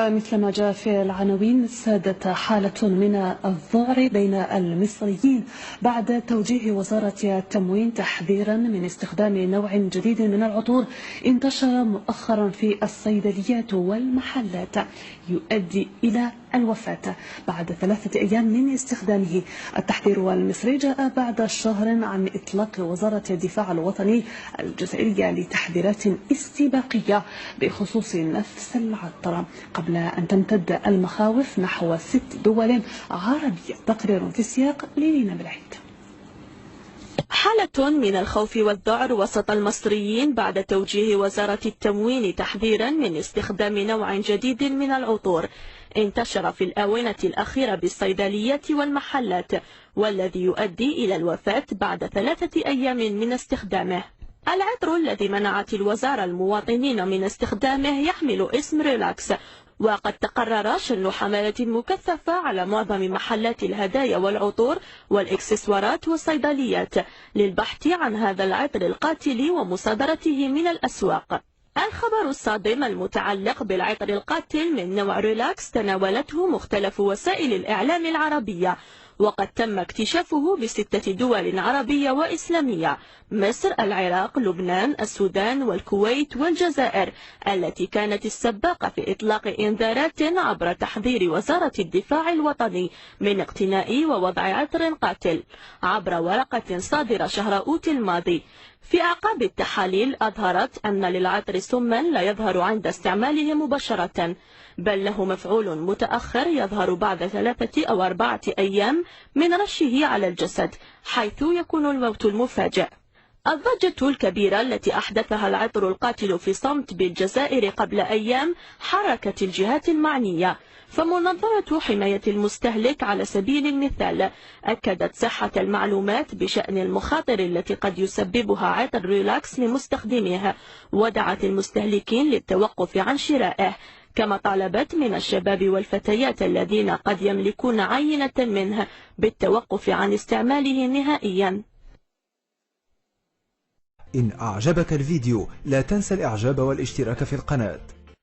مثلما جاء في العناوين، سادت حالة من الذعر بين المصريين بعد توجيه وزارة التموين تحذيرا من استخدام نوع جديد من العطور انتشر مؤخرا في الصيدليات والمحلات يؤدي إلى الوفاة بعد 3 أيام من استخدامه. التحذير المصري جاء بعد شهر عن إطلاق وزارة الدفاع الوطني الجزائرية لتحذيرات استباقية بخصوص نفس العطر قبل أن تمتد المخاوف نحو 6 دول عربية. تقرير في السياق للينا بالعيد. حالة من الخوف والذعر وسط المصريين بعد توجيه وزارة التموين تحذيرا من استخدام نوع جديد من العطور انتشر في الآونة الأخيرة بالصيدليات والمحلات، والذي يؤدي إلى الوفاة بعد 3 أيام من استخدامه. العطر الذي منعت الوزارة المواطنين من استخدامه يحمل اسم ريلاكس، وقد تقرر شن حملة مكثفة على معظم محلات الهدايا والعطور والإكسسوارات والصيدليات للبحث عن هذا العطر القاتل ومصادرته من الأسواق. الخبر الصادم المتعلق بالعطر القاتل من نوع ريلاكس تناولته مختلف وسائل الإعلام العربية، وقد تم اكتشافه ب6 دول عربية وإسلامية: مصر، العراق، لبنان، السودان والكويت والجزائر، التي كانت السباقة في إطلاق إنذارات عبر تحذير وزارة الدفاع الوطني من اقتناء ووضع عطر قاتل عبر ورقة صادرة شهر أوت الماضي. في أعقاب التحاليل أظهرت أن للعطر سما لا يظهر عند استعماله مباشرة، بل له مفعول متأخر يظهر بعد 3 أو 4 أيام من رشه على الجسد، حيث يكون الموت المفاجئ. الضجة الكبيرة التي أحدثها العطر القاتل في صمت بالجزائر قبل أيام حركت الجهات المعنية، فمنظمة حماية المستهلك على سبيل المثال أكدت صحة المعلومات بشأن المخاطر التي قد يسببها عطر ريلاكس لمستخدميه، ودعت المستهلكين للتوقف عن شرائه، كما طالبت من الشباب والفتيات الذين قد يملكون عينة منه بالتوقف عن استعماله نهائيا. إن أعجبك الفيديو لا تنسى الإعجاب والاشتراك في القناة.